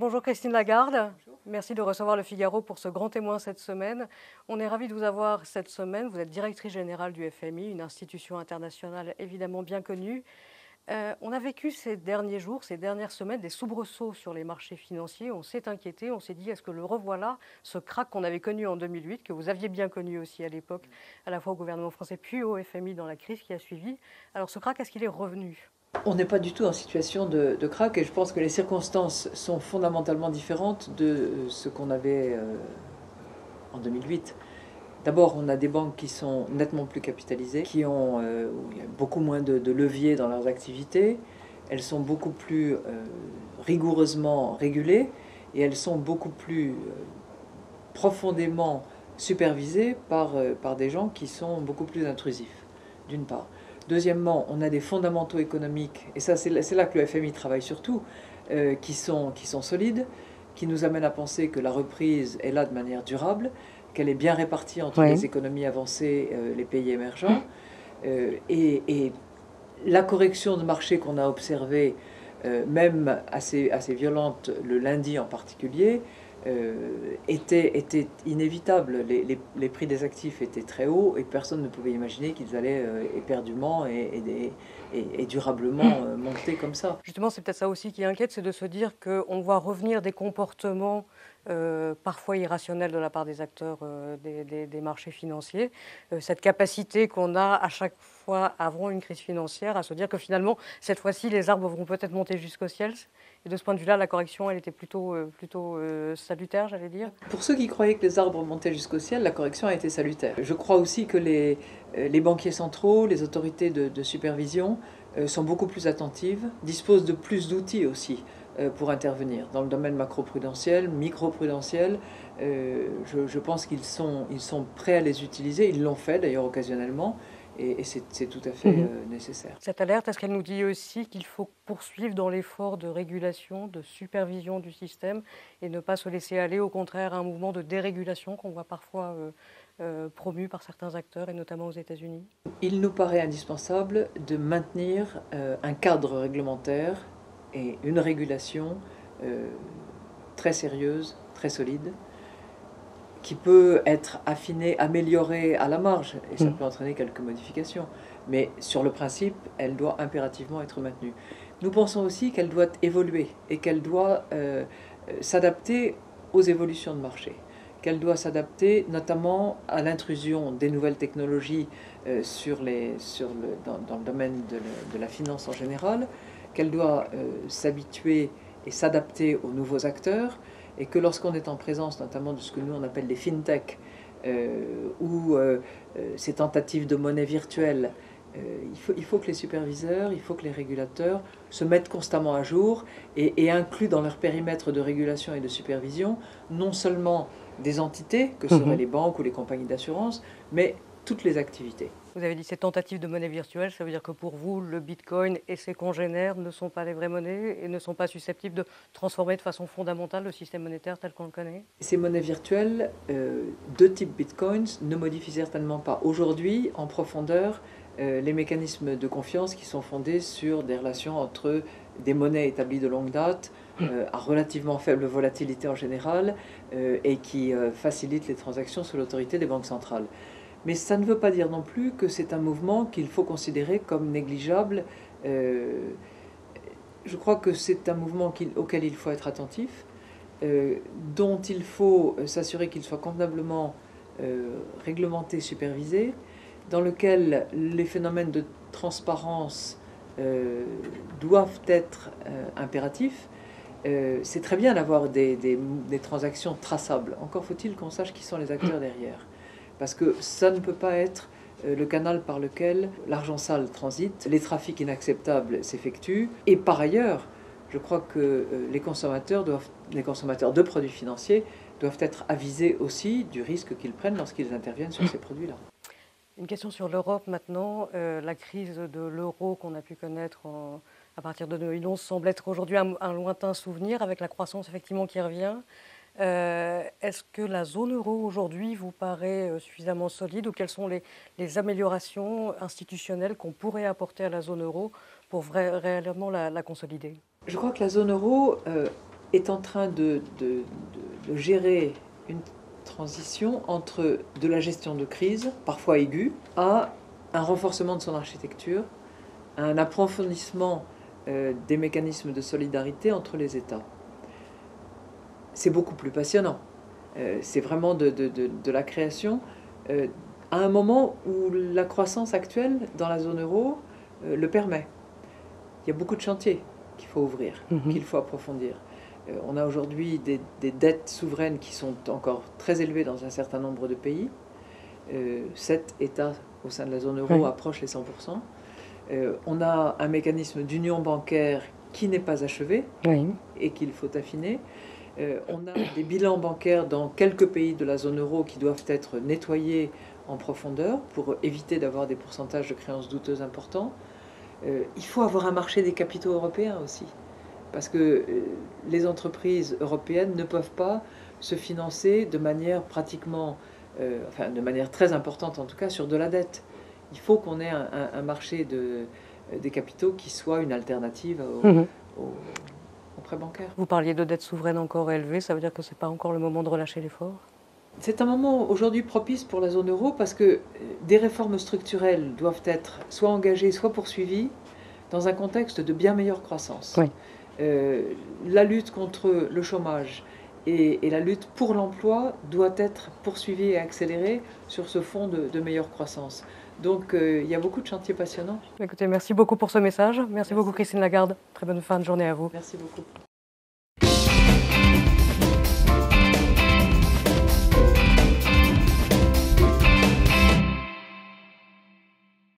Bonjour Christine Lagarde. Bonjour. Merci de recevoir Le Figaro pour ce grand témoin cette semaine. On est ravis de vous avoir cette semaine. Vous êtes directrice générale du FMI, une institution internationale évidemment bien connue. On a vécu ces derniers jours, ces dernières semaines, des soubresauts sur les marchés financiers. On s'est inquiété, on s'est dit, est-ce que le revoilà, ce krach qu'on avait connu en 2008, que vous aviez bien connu aussi à l'époque, à la fois au gouvernement français puis au FMI dans la crise qui a suivi. Alors ce krach, est-ce qu'il est revenu ? On n'est pas du tout en situation de krach et je pense que les circonstances sont fondamentalement différentes de ce qu'on avait en 2008. D'abord, on a des banques qui sont nettement plus capitalisées, qui ont il y a beaucoup moins de leviers dans leurs activités. Elles sont beaucoup plus rigoureusement régulées et elles sont beaucoup plus profondément supervisées par des gens qui sont beaucoup plus intrusifs, d'une part. Deuxièmement, on a des fondamentaux économiques, et ça c'est là que le FMI travaille surtout, qui sont solides, qui nous amènent à penser que la reprise est là de manière durable, qu'elle est bien répartie entre les économies avancées, les pays émergents, et la correction de marché qu'on a observée, même assez violente le lundi en particulier, était inévitable. Les prix des actifs étaient très hauts et personne ne pouvait imaginer qu'ils allaient éperdument et durablement monter comme ça. Justement, c'est peut-être ça aussi qui inquiète, c'est de se dire qu'on voit revenir des comportements parfois irrationnels de la part des acteurs des marchés financiers. Cette capacité qu'on a à chaque fois avant une crise financière à se dire que finalement, cette fois-ci, les arbres vont peut-être monter jusqu'au ciel. Et de ce point de vue-là, la correction, elle était plutôt salutaire, j'allais dire. Pour ceux qui croyaient que les arbres montaient jusqu'au ciel, la correction a été salutaire. Je crois aussi que les banquiers centraux, les autorités de supervision sont beaucoup plus attentives, disposent de plus d'outils aussi pour intervenir. Dans le domaine macroprudentiel, microprudentiel, je pense qu'ils sont prêts à les utiliser. Ils l'ont fait d'ailleurs occasionnellement. Et c'est tout à fait nécessaire. Cette alerte, est-ce qu'elle nous dit aussi qu'il faut poursuivre dans l'effort de régulation, de supervision du système et ne pas se laisser aller, au contraire, à un mouvement de dérégulation qu'on voit parfois promu par certains acteurs, et notamment aux États-Unis ? Il nous paraît indispensable de maintenir un cadre réglementaire et une régulation très sérieuse, très solide, qui peut être affinée, améliorée à la marge, et ça peut entraîner quelques modifications. Mais sur le principe, elle doit impérativement être maintenue. Nous pensons aussi qu'elle doit évoluer et qu'elle doit s'adapter aux évolutions de marché, qu'elle doit s'adapter notamment à l'intrusion des nouvelles technologies dans le domaine de la finance en général, qu'elle doit s'habituer et s'adapter aux nouveaux acteurs, et que lorsqu'on est en présence notamment de ce que nous on appelle les fintech, ou ces tentatives de monnaie virtuelle, il faut que les superviseurs, il faut que les régulateurs se mettent constamment à jour et incluent dans leur périmètre de régulation et de supervision non seulement des entités, que seraient les banques ou les compagnies d'assurance, mais toutes les activités. Vous avez dit ces tentatives de monnaie virtuelle, ça veut dire que pour vous, le Bitcoin et ses congénères ne sont pas les vraies monnaies et ne sont pas susceptibles de transformer de façon fondamentale le système monétaire tel qu'on le connaît ? Ces monnaies virtuelles de type Bitcoins ne modifient certainement pas aujourd'hui en profondeur les mécanismes de confiance qui sont fondés sur des relations entre des monnaies établies de longue date, à relativement faible volatilité en général, et qui facilitent les transactions sous l'autorité des banques centrales. Mais ça ne veut pas dire non plus que c'est un mouvement qu'il faut considérer comme négligeable. Je crois que c'est un mouvement auquel il faut être attentif, dont il faut s'assurer qu'il soit convenablement réglementé, supervisé, dans lequel les phénomènes de transparence doivent être impératifs. C'est très bien d'avoir des transactions traçables. Encore faut-il qu'on sache qui sont les acteurs derrière. Parce que ça ne peut pas être le canal par lequel l'argent sale transite, les trafics inacceptables s'effectuent. Et par ailleurs, je crois que les consommateurs de produits financiers doivent être avisés aussi du risque qu'ils prennent lorsqu'ils interviennent sur ces produits-là. Une question sur l'Europe maintenant. La crise de l'euro qu'on a pu connaître à partir de 2011 semble être aujourd'hui un lointain souvenir, avec la croissance effectivement qui revient. Est-ce que la zone euro aujourd'hui vous paraît suffisamment solide, ou quelles sont les améliorations institutionnelles qu'on pourrait apporter à la zone euro pour réellement la consolider ? Je crois que la zone euro est en train de gérer une transition entre de la gestion de crise, parfois aiguë, à un renforcement de son architecture, à un approfondissement des mécanismes de solidarité entre les États. C'est beaucoup plus passionnant. C'est vraiment de la création à un moment où la croissance actuelle dans la zone euro le permet. Il y a beaucoup de chantiers qu'il faut ouvrir, qu'il faut approfondir. On a aujourd'hui des dettes souveraines qui sont encore très élevées dans un certain nombre de pays. 7 États au sein de la zone euro approchent les 100%. On a un mécanisme d'union bancaire qui n'est pas achevé et qu'il faut affiner. On a des bilans bancaires dans quelques pays de la zone euro qui doivent être nettoyés en profondeur pour éviter d'avoir des pourcentages de créances douteuses importants. Il faut avoir un marché des capitaux européens aussi, parce que les entreprises européennes ne peuvent pas se financer de manière pratiquement, enfin de manière très importante en tout cas, sur de la dette. Il faut qu'on ait un marché des capitaux qui soit une alternative aux prêts bancaires. Vous parliez de dette souveraine encore élevée, ça veut dire que ce n'est pas encore le moment de relâcher l'effort? C'est un moment aujourd'hui propice pour la zone euro parce que des réformes structurelles doivent être soit engagées, soit poursuivies dans un contexte de bien meilleure croissance. La lutte contre le chômage et la lutte pour l'emploi doit être poursuivie et accélérée sur ce fond de meilleure croissance. Donc il y a beaucoup de chantiers passionnants. Écoutez, merci beaucoup pour ce message. Merci beaucoup Christine Lagarde. Très bonne fin de journée à vous. Merci beaucoup.